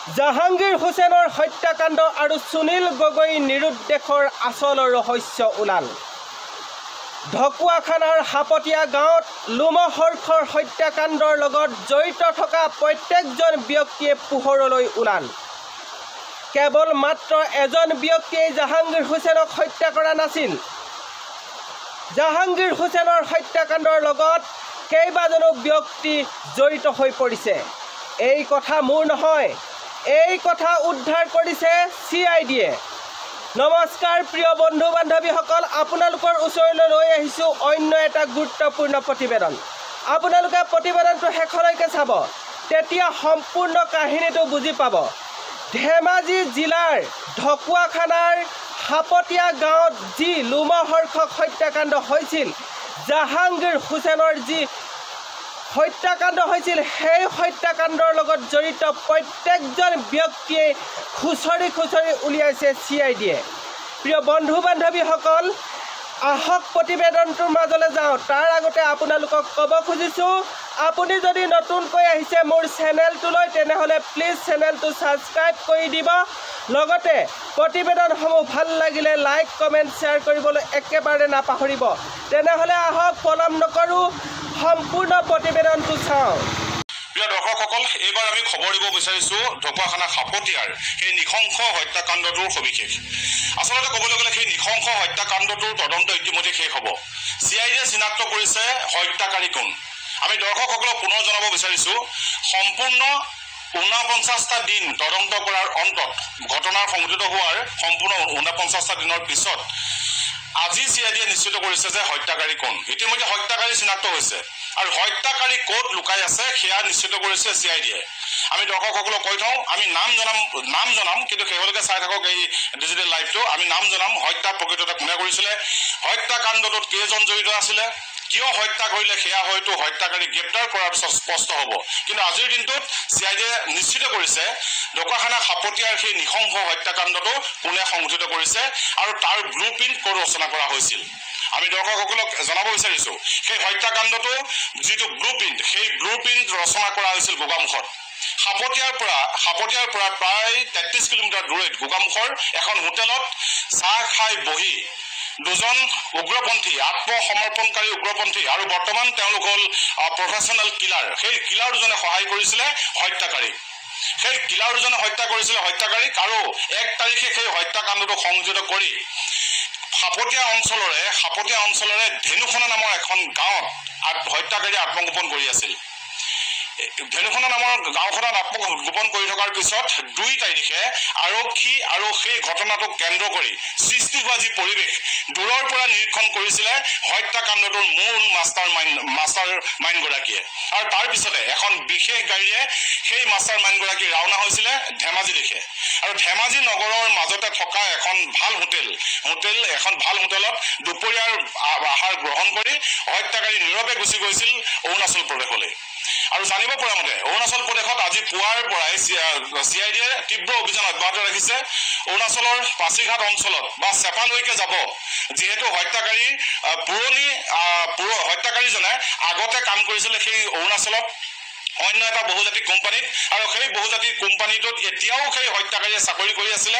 জাহাংগীৰ হুছেইনৰ হত্যাকাণ্ড আৰু সুনীল গগৈ নিৰুদ্দেশৰ আচল ৰহস্য ওলাল। ঢকুৱাখানাৰ হাপতীয়া গাঁৱত লোমহৰ্ষৰ হত্যাকাণ্ডৰ লগত জড়িত থকা প্ৰত্যেকজন ব্যক্তিয়ে পোহৰলৈ ওলাল। কেৱল মাত্ৰ এজন ব্যক্তিয়ে জাহাংগীৰ হুছেইনক হত্যা কৰা নাছিল। জাহাংগীৰ হুছেইনৰ হত্যাকাণ্ডৰ লগত কেইবাজনো ব্যক্তি জড়িত হৈ পৰিছে। এই কথা মোৰ নহয়, এই কথা উদ্ধাৰ কৰিছে CIDয়ে। নমস্কাৰ প্ৰিয় বন্ধু বান্ধৱীসকল, আপোনালোকৰ ওচৰলৈ লৈ আহিছোঁ অন্য এটা গুৰুত্বপূৰ্ণ প্ৰতিবেদন। আপোনালোকে প্ৰতিবেদনটো শেষলৈকে চাব, তেতিয়া সম্পূৰ্ণ কাহিনীটো বুজি পাব। ধেমাজি জিলাৰ ঢকুৱাখানাৰ হাপতীয়া গাঁৱত যি লোমহৰ্ষক হত্যাকাণ্ড হৈছিল, জাহাংগীৰ হুছেইনৰ যি হত্যাকাণ্ড হৈছিল, সেই হত্যাকাণ্ডৰ লগত জড়িত প্ৰত্যেকজন ব্যক্তিয়ে খুচৰি খুচৰি উলিয়াইছে CIDয়ে। প্ৰিয় বন্ধু বান্ধৱীসকল, আহক প্ৰতিবেদনটোৰ মাজলৈ যাওঁ। তাৰ আগতে আপোনালোকক ক'ব খুজিছোঁ, আপুনি যদি নতুনকৈ আহিছে মোৰ চেনেলটোলৈ, তেনেহ'লে প্লিজ চেনেলটো ছাবস্ক্ৰাইব কৰি দিব। লগতে প্ৰতিবেদনসমূহ ভাল লাগিলে লাইক কমেণ্ট শ্বেয়াৰ কৰিবলৈ একেবাৰে নাপাহৰিব। তেনেহ'লে আহক পলম নকৰোঁ, সম্পূৰ্ণ প্ৰতিবেদনটো চাওঁ। প্ৰিয় দৰ্শকসকল, এইবাৰ আমি খবৰ দিব বিচাৰিছোঁ ঢকুৱাখানা হাপতীয়াৰ সেই নৃশংস হত্যাকাণ্ডটোৰ সবিশেষ। আচলতে ক'বলৈ গ'লে সেই নৃশংস হত্যাকাণ্ডটোৰ তদন্ত ইতিমধ্যে শেষ হ'ব। CIDয়ে চিনাক্ত কৰিছে হত্যাকাৰী কোন। আমি দৰ্শকসকলক পুনৰ জনাব বিচাৰিছোঁ, সম্পূৰ্ণ 49টা দিন তদন্ত কৰাৰ অন্তত ঘটনাৰ সংঘটিত হোৱাৰ সম্পূৰ্ণ 49টা দিনৰ পিছত আজি CIDয়ে নিশ্চিত কৰিছে যে হত্যাকাৰী কোন। ইতিমধ্যে হত্যাকাৰী চিনাক্ত হৈছে আৰু হত্যাকাৰী ক'ত লুকাই আছে সেয়া নিশ্চিত কৰিছে CIDয়ে। আমি দৰ্শকসকলক কৈ থওঁ, আমি নাম জনাম, কিন্তু তেওঁলোকে চাই থাকক এই ডিজিটেল লাইভটো। আমি নাম জনাম, হত্যা প্ৰকৃততে কোনে কৰিছিলে, হত্যাকাণ্ডটোত কেইজন জড়িত আছিলে, কিয় হত্যা কৰিলে সেয়া হয়তো হত্যাকাৰী গ্ৰেপ্তাৰ কৰাৰ পিছত স্পষ্ট হ'ব। কিন্তু আজিৰ দিনটোত CIDয়ে নিশ্চিত কৰিছে ঢকুৱাখানা হাপতীয়াৰ সেই নৃশংস হত্যাকাণ্ডটো কোনে সংঘটিত কৰিছে আৰু তাৰ ব্লু প্ৰিণ্ট ক'ত ৰচনা কৰা হৈছিল। আমি দৰ্শকসকলক জনাব বিচাৰিছোঁ, সেই হত্যাকাণ্ডটো যিটো ব্লু প্ৰিণ্ট, সেই ব্লু প্ৰিণ্ট ৰচনা কৰা হৈছিল গোগামুখত। হাপতীয়াৰ পৰা প্ৰায় 33 কিলোমিটাৰ দূৰৈত গোগামুখৰ এখন হোটেলত চাহ খাই বহি দুজন উগ্ৰপন্থী, আত্মসমৰ্পণকাৰী উগ্ৰপন্থী আৰু বৰ্তমান তেওঁলোক হ'ল প্ৰফেশ্যনেল কিলাৰ। সেই কিলাৰ দুজনে সহায় কৰিছিলে হত্যাকাৰীক। সেই কিলাৰ দুজনে হত্যা কৰিছিলে হত্যাকাৰীক আৰু 1 তাৰিখে সেই হত্যাকাণ্ডটো সংযোজিত কৰি হাপতীয়া অঞ্চলৰে ধেনুখনা নামৰ এখন গাঁৱত হত্যাকাৰীয়ে আত্মগোপন কৰি আছিল। ধেনুখনা নামৰ গাঁওখনত আত্মগোপন কৰি থকাৰ পিছত 2 তাৰিখে আৰক্ষী আৰু সেই ঘটনাটোক কেন্দ্ৰ কৰি সৃষ্টি হোৱা যি পৰিৱেশ, দূৰৰ পৰা নিৰীক্ষণ কৰিছিলে হত্যাকাণ্ডটোৰ মূল মাষ্টাৰ মাইণ্ডগৰাকীয়ে। আৰু তাৰ পিছতে এখন বিশেষ গাড়ীয়ে সেই মাষ্টাৰ মাইণ্ডগৰাকী ৰাওনা হৈছিলে ধেমাজি দিশে। আৰু ধেমাজি নগৰৰ মাজতে থকা এখন ভাল হোটেলত দুপৰীয়াৰ আহাৰ গ্ৰহণ কৰি হত্যাকাৰী নীৰৱে গুচি গৈছিল অৰুণাচল প্ৰদেশলৈ। আৰু জানিব পৰা মতে অৰুণাচল প্ৰদেশত আজি পুৱাৰ পৰাই CIDয়ে তীব্ৰ অভিযান অব্যাহত ৰাখিছে। অৰুণাচলৰ পাছিঘাট অঞ্চলত বা চেপালৈকে যাব, যিহেতু হত্যাকাৰীজনে আগতে কাম কৰিছিলে সেই অৰুণাচলত অন্য এটা বহুজাতিক কোম্পানীত, আৰু সেই বহুজাতিক কোম্পানীটোত এতিয়াও সেই হত্যাকাৰীয়ে চাকৰি কৰি আছিলে।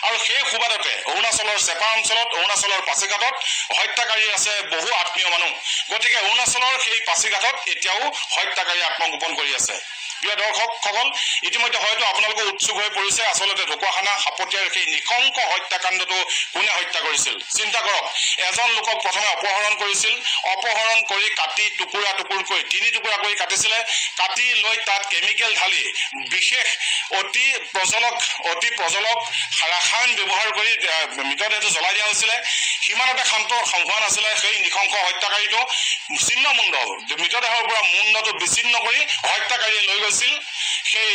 আৰু সেই সুবাদতে অৰুণাচলৰ চেপা অঞ্চলত, অৰুণাচলৰ পাছিঘাটত হত্যাকাৰী আছে বহু আত্মীয় মানুহ। গতিকে অৰুণাচলৰ সেই পাছিঘাটত এতিয়াও হত্যাকাৰী আত্মগোপন কৰি আছে। প্ৰিয় দৰ্শকসকল, ইতিমধ্যে হয়তো আপোনালোকে উৎসুক হৈ পৰিছে আচলতে ঢকুৱাখানা হাপতীয়াৰ সেই নৃশংস হত্যাকাণ্ডটো কোনে হত্যা কৰিছিল। চিন্তা কৰক, এজন লোকক প্ৰথমে অপহৰণ কৰিছিল, অপহৰণ কৰি কাটি টুকুৰাকৈ 3 টুকুৰা কৰি কাটিছিলে। কাটি লৈ তাত কেমিকেল ঢালি বিশেষ অতি প্ৰজ্বলক ৰাসায়ন ব্যৱহাৰ কৰি মৃতদেহটো জ্বলাই দিয়া হৈছিলে। সিমানতে ক্ষান্ত হোৱা নাছিলে সেই নৃশংস হত্যাকাৰীটো। মৃতদেহৰ পৰা মুণ্ডটো বিচ্ছিন্ন কৰি হত্যাকাৰীয়ে লৈ গৈছিল। সেই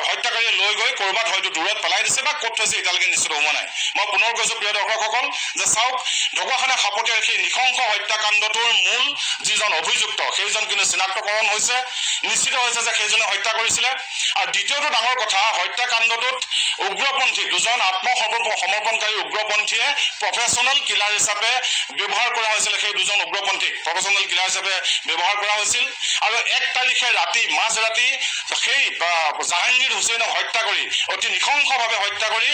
হত্যাকাৰীয়ে লৈ গৈ ক'ৰবাত হয়তো দূৰত পেলাই দিছে বা ক'ত থৈছে এতিয়ালৈকে নিশ্চিত হোৱা নাই। মই পুনৰ কৈছোঁ প্ৰিয় দৰ্শকসকল যে চাওক, ঢকুৱাখানা হাপতীয়াৰ সেই নৃশংস হত্যাকাণ্ডটোৰ মূল যিজন অভিযুক্ত সেইজন কিন্তু চিনাক্তকৰণ হৈছে, নিশ্চিত হৈছে যে সেইজনে হত্যা কৰিছিলে। আৰু দ্বিতীয়টো ডাঙৰ কথা, হত্যাকাণ্ডটোত উগ্ৰপন্থী দুজন আত্মসমৰ্পণকাৰী উগ্ৰপন্থীয়ে প্ৰফেশ্যনেল কিলাৰ হিচাপে ব্যৱহাৰ কৰা হৈছিল। সেই দুজন উগ্ৰপন্থীক প্ৰফেশ্যনেল কিলাৰ হিচাপে ব্যৱহাৰ কৰা হৈছিল। আৰু 1 তাৰিখে ৰাতি মাজৰাতি সেই জাহাংগীৰ হুছেইনক হত্যা কৰি অতি নৃশংসভাৱে হত্যা কৰি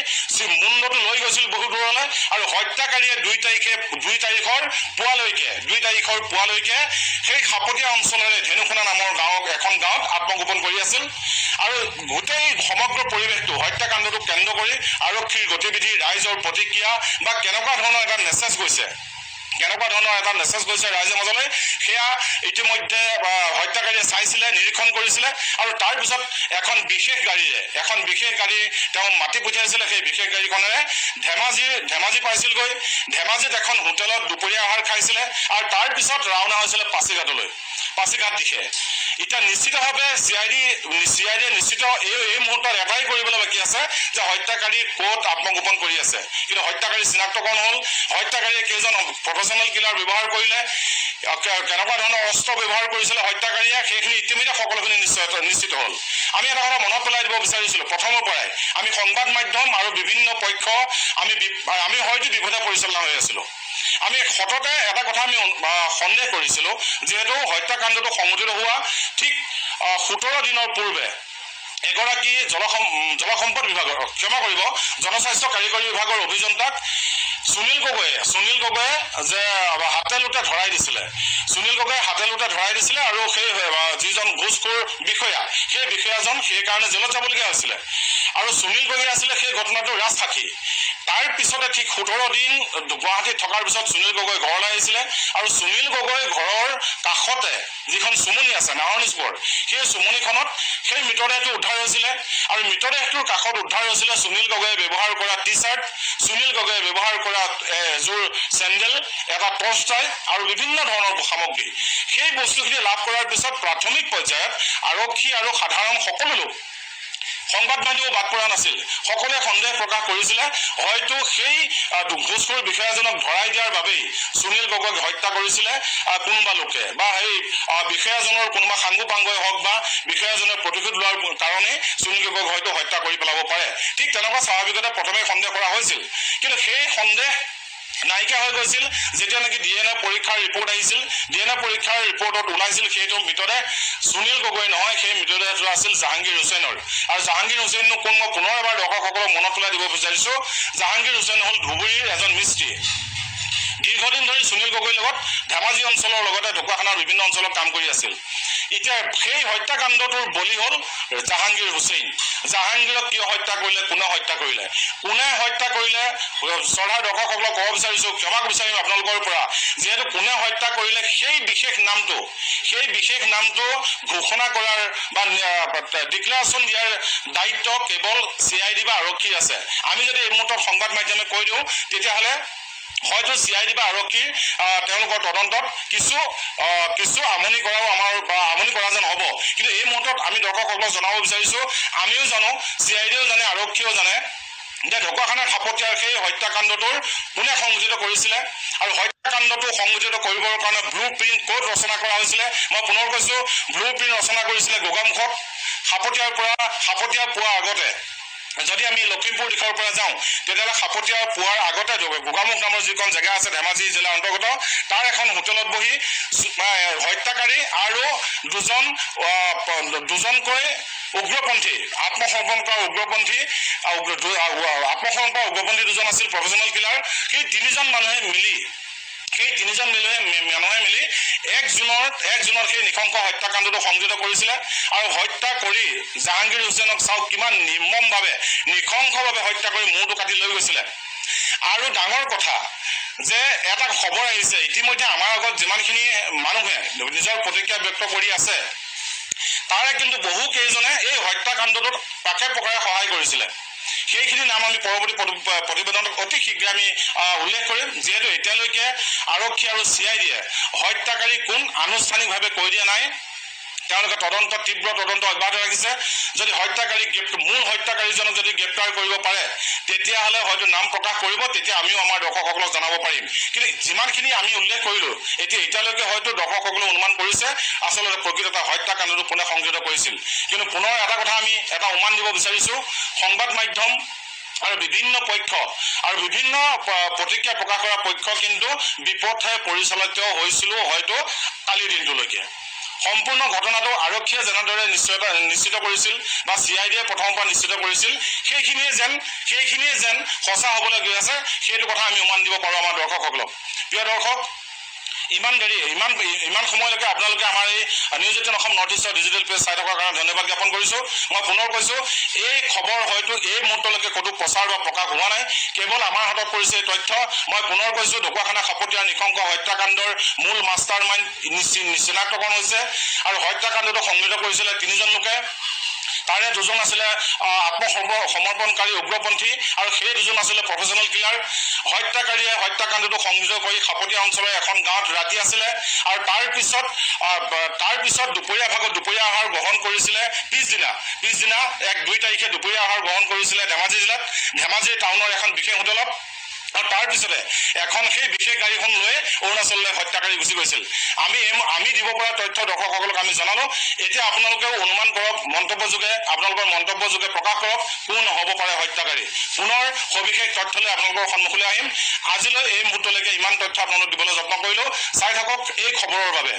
মুণ্ডটো লৈ গৈছিল বহু দূৰলৈ। আৰু হত্যাকাৰীয়ে 2 তাৰিখৰ পুৱালৈকে সেই খাপতীয়া অঞ্চলৰে ধেনুখোনা নামৰ এখন গাঁৱত আত্মগোপন কৰি আছিল। আৰু গোটেই সমগ্ৰ পৰিৱেশটো হত্যাকাণ্ডটোক কেন্দ্ৰ কৰি আৰক্ষীৰ গতিবিধি, ৰাইজৰ প্ৰতিক্ৰিয়া বা কেনেকুৱা ধৰণৰ এটা মেছেজ গৈছে ৰাইজৰ মাজলৈ, সেয়া ইতিমধ্যে হত্যাকাৰীয়ে চাইছিলে, নিৰীক্ষণ কৰিছিলে। আৰু তাৰপিছত এখন বিশেষ গাড়ী তেওঁ মাতি পঠিয়াইছিলে। সেই বিশেষ গাড়ীখনেৰে ধেমাজি পাইছিলগৈ। ধেমাজিত এখন হোটেলত দুপৰীয়া আহাৰ খাইছিলে। আৰু তাৰপিছত ৰাওনা হৈছিলে পাছিঘাট দিশে। এতিয়া নিশ্চিতভাৱে চি আই ডিয়ে নিশ্চিত এই মুহূৰ্তত এটাই কৰিবলৈ বাকী আছে যে হত্যাকাৰী ক'ত আত্মগোপন কৰি আছে। কিন্তু হত্যাকাৰী চিনাক্তকৰণ হ'ল, হত্যাকাৰীয়ে কেইজন প্ৰফেশ্যনেল কিলাৰ ব্যৱহাৰ কৰিলে, কেনেকুৱা ধৰণৰ অস্ত্ৰ ব্যৱহাৰ কৰিছিলে হত্যাকাৰীয়ে, সেইখিনি ইতিমধ্যে সকলোখিনি নিশ্চিত হ'ল। আমি এটা কথা মনত পেলাই দিব বিচাৰিছিলোঁ, প্ৰথমৰ পৰাই আমি সংবাদ মাধ্যম আৰু বিভিন্ন পক্ষ আমি হয়তো বিপথে পৰিচালনা হৈ আছিলোঁ। আমি সততে এটা কথা আমি সন্দেহ কৰিছিলোঁ, যিহেতু হত্যাকাণ্ডটো সংঘটিত হোৱা ঠিক 17 দিনৰ পূৰ্বে এগৰাকী জলসম্পদ বিভাগৰ জনস্বাস্থ্য কাৰিকৰী বিভাগৰ অভিযন্তাক সুনীল গগৈয়ে যে হাতে লোটে ধৰাই দিছিলে। আৰু সেই যিজন ঘুষখোৰ বিষয়া, সেই বিষয়াজন সেইকাৰণে জেলত যাবলগীয়া হৈছিলে। আৰু সুনীল গগৈ আছিলে সেই ঘটনাটোৰ ৰাজসাক্ষী। তাৰ পিছতে ঠিক 17 দিন গুৱাহাটীত থকাৰ পিছত সুনীল গগৈ ঘৰলৈ আহিছিলে। আৰু সুনীল গগৈ ঘৰৰ কাষতে যিখন চুমনি আছে নাহৰনিস্পৰ, সেই চুমনিখনত সেই মৃতদেহটো উদ্ধাৰ হৈছিলে। আৰু মৃতদেহটোৰ কাষত উদ্ধাৰ হৈছিলে সুনীল গগৈয়ে ব্যৱহাৰ কৰা টি-চাৰ্ট, সুনীল গগৈয়ে ব্যৱহাৰ কৰা এযোৰ চেণ্ডেল, এটা টৰ্চ টাই আৰু বিভিন্ন ধৰণৰ সামগ্ৰী। সেই বস্তুখিনি লাভ কৰাৰ পিছত প্ৰাথমিক পৰ্যায়ত আৰক্ষী আৰু সাধাৰণ সকলো লোক, সংবাদ মাধ্যমো বাদ পৰা নাছিল, সকলোৱে সন্দেহ প্ৰকাশ কৰিছিলে হয়তো সেই ঘুষখোৰ বিষয়াজনক ধৰাই দিয়াৰ বাবেই সুনীল গগৈক হত্যা কৰিছিলে কোনোবা লোকে, বা সেই বিষয়াজনৰ কোনোবা সাংগু পাংগই হওক বা বিষয়াজনে প্ৰতিশোধ লোৱাৰ কাৰণে সুনীল গগৈক হয়তো হত্যা কৰি পেলাব পাৰে। ঠিক তেনেকুৱা স্বাভাৱিকতে প্ৰথমে সন্দেহ কৰা হৈছিল। কিন্তু সেই সন্দেহ নাইকিয়া হৈ গৈছিল যেতিয়া নেকি DNA পৰীক্ষাৰ ৰিপৰ্ট আহিছিল। DNA পৰীক্ষাৰ ৰিপৰ্টত ওলাইছিল সেইটো মৃতদেহ সুনীল গগৈ নহয়, সেই মৃতদেহটো আছিল জাহাংগীৰ হুছেইনৰ। আৰু জাহাংগীৰ হুছেইননো কোন, মই পুনৰ এবাৰ দৰ্শকসকলক মনত পেলাই দিব বিচাৰিছোঁ, জাহাংগীৰ হুছেইন হ'ল ধুবুৰীৰ এজন মিস্ত্ৰী। দীৰ্ঘদিন ধৰি সুনীল গগৈৰ লগত ধেমাজি অঞ্চলৰ লগতে ঢকুৱাখানাৰ বিভিন্ন অঞ্চলত কাম কৰি আছিল। এতিয়া সেই হত্যাকাণ্ডটোৰ বলি হ'ল জাহাংগীৰ হুছেইন। জাহাংগীৰক কিয় হত্যা কৰিলে, কোনে হত্যা কৰিলে শ্ৰদ্ধাৰ দৰ্শকসকলক ক'ব বিচাৰিছোঁ, ক্ষমা বিচাৰিম আপোনালোকৰ পৰা, যিহেতু কোনে হত্যা কৰিলে সেই বিশেষ নামটো ঘোষণা কৰাৰ বা ডিক্লেৰেশ্যন দিয়াৰ দায়িত্ব কেৱল CID বা আৰক্ষীৰ আছে। আমি যদি এই মুহূৰ্তত সংবাদ মাধ্যমে কৈ দিওঁ তেতিয়াহ'লে হয়তো CID বা আৰক্ষীৰ তেওঁলোকৰ তদন্তত কিছু আমনি কৰা যেন হ'ব। কিন্তু এই মুহূৰ্তত আমি দৰ্শকসকলক জনাব বিচাৰিছোঁ, আমিও জানো, CIDও জানে, আৰক্ষীয়েও জানে যে ঢকুৱাখানাৰ খাপতীয়াৰ সেই হত্যাকাণ্ডটোৰ কোনে সংঘটিত কৰিছিলে আৰু হত্যাকাণ্ডটো সংঘটিত কৰিবৰ কাৰণে ব্লু প্ৰিণ্ট ক'ত ৰচনা কৰা হৈছিলে। মই পুনৰ কৈছোঁ, ব্লু প্ৰিণ্ট ৰচনা কৰিছিলে গোগামুখত। সাপতীয়া পোৱাৰ আগতে যদি আমি লখিমপুৰ দিশৰ পৰা যাওঁ তেতিয়াহ'লে সাপতীয়া পোৱাৰ আগতে গোগামুখ নামৰ যিখন জেগা আছে ধেমাজি জিলাৰ অন্তৰ্গত, তাৰ এখন হোটেলত বহি হত্যাকাৰী আৰু দুজনকৈ উগ্ৰপন্থী আত্মসমৰ্পণ কৰা উগ্ৰপন্থী দুজন আছিল প্ৰফেশ্যনেল কিলাৰ। সেই তিনিজন মানুহে মিলি এক জুনত সেই নৃশংস হত্যাকাণ্ডটো সংঘটিত কৰিছিলে। আৰু হত্যা কৰি জাহাংগীৰ হুছেইনক চাওক কিমান নিৰ্মমভাৱে নৃশংসভাৱে হত্যা কৰি মূৰটো কাটি লৈ গৈছিলে। আৰু ডাঙৰ কথা যে এটা খবৰ আহিছে ইতিমধ্যে আমাৰ আগত যিমানখিনি মানুহে নিজৰ প্ৰতিক্ৰিয়া ব্যক্ত কৰি আছে তাৰে কিন্তু বহু কেইজনে এই হত্যাকাণ্ডটোত পাকে পকাৰে সহায় কৰিছিলে। সেইখিনি নাম আমি পৰৱৰ্তী প্ৰতিবেদনত অতি শীঘ্ৰে আমি উল্লেখ কৰিম, যিহেতু এতিয়ালৈকে আৰক্ষী আৰু CIDয়ে হত্যাকাৰী কোন আনুষ্ঠানিকভাৱে কৈ দিয়া নাই। তেওঁলোকে তীব্ৰ তদন্ত অব্যাহত ৰাখিছে যদি হত্যাকাৰী মূল হত্যাকাৰীজনক যদি গ্ৰেপ্তাৰ কৰিব পাৰে তেতিয়াহ'লে হয়তো নাম প্ৰকাশ কৰিব তেতিয়া আমিও আমাৰ দৰ্শকসকলক জনাব পাৰিম কিন্তু যিমানখিনি আমি উল্লেখ কৰিলো এতিয়ালৈকে হয়তো দৰ্শকসকলে অনুমান কৰিছে আচলতে প্ৰকৃত এটা হত্যাকাণ্ডটো পুনৰ সংযোজিত কৰিছিল কিন্তু পুনৰ এটা কথা আমি এটা উমান দিব বিচাৰিছো সংবাদ মাধ্যম আৰু বিভিন্ন পক্ষ আৰু বিভিন্ন প্ৰতিক্ৰিয়া প্ৰকাশ কৰা পক্ষ কিন্তু বিপথে পৰিচালিত হৈছিল হয়তো কালিৰ দিনটোলৈকে সম্পূৰ্ণ ঘটনাটো আৰক্ষীয়ে যেনেদৰে নিশ্চিত কৰিছিল বা CIDয়ে প্ৰথমৰ পৰা নিশ্চিত কৰিছিল সেইখিনিয়ে যেন সঁচা হ'বলৈ গৈ আছে সেইটো কথা আমি উমান দিব পাৰোঁ আমাৰ দৰ্শকসকলক প্ৰিয় দৰ্শক ইমান সময়লৈকে আপোনালোকে আমাৰ এই নিউজ 18 অসম নৰ্থ ইষ্টৰ ডিজিটেল পেজ চাই থকাৰ কাৰণে ধন্যবাদ জ্ঞাপন কৰিছোঁ মই পুনৰ কৈছোঁ এই খবৰ হয়তো এই মুহূৰ্তলৈকে ক'তো প্ৰচাৰ বা প্ৰকাশ হোৱা নাই কেৱল আমাৰ হাতত পৰিছে এই তথ্য মই পুনৰ কৈছোঁ ঢকুৱাখানা সাপতীয়াৰ নৃশংস হত্যাকাণ্ডৰ মূল মাষ্টাৰ মাইণ্ড চিনাক্তকৰণ হৈছে আৰু হত্যাকাণ্ডটো সংঘটিত কৰিছিলে 3জন লোকে তাৰে 2জন আছিলে আত্মসমৰ্পণকাৰী উগ্ৰপন্থী আৰু সেই 2জন আছিলে প্ৰফেচনেল কিলাৰ হত্যাকাৰীয়ে হত্যাকাণ্ডটো সংযোগ কৰি সাপতীয়া অঞ্চলৰ এখন গাঁৱত ৰাতি আছিলে আৰু তাৰ পিছত দুপৰীয়া আহাৰ গ্ৰহণ কৰিছিলে পিছদিনা 1-2 তাৰিখে দুপৰীয়া আহাৰ গ্ৰহণ কৰিছিলে ধেমাজি জিলাত ধেমাজি টাউনৰ এখন বিশেষ হোটেলত আৰু তাৰ পিছতে এখন সেই বিশেষ গাড়ীখন লৈ অৰুণাচললৈ হত্যাকাৰী গুচি গৈছিল আমি দিব পৰা তথ্য দৰ্শকসকলক আমি জনালো এতিয়া আপোনালোকেও অনুমান কৰক আপোনালোকৰ মন্তব্য যোগে প্ৰকাশ কৰক কোন হ'ব পাৰে হত্যাকাৰী পুনৰ সবিশেষ তথ্যলৈ আপোনালোকৰ সন্মুখলৈ আহিম আজিলৈ এই মুহূৰ্তলৈকে ইমান তথ্য আপোনালোক দিবলৈ যত্ন কৰিলো চাই থাকক এই খবৰৰ বাবে।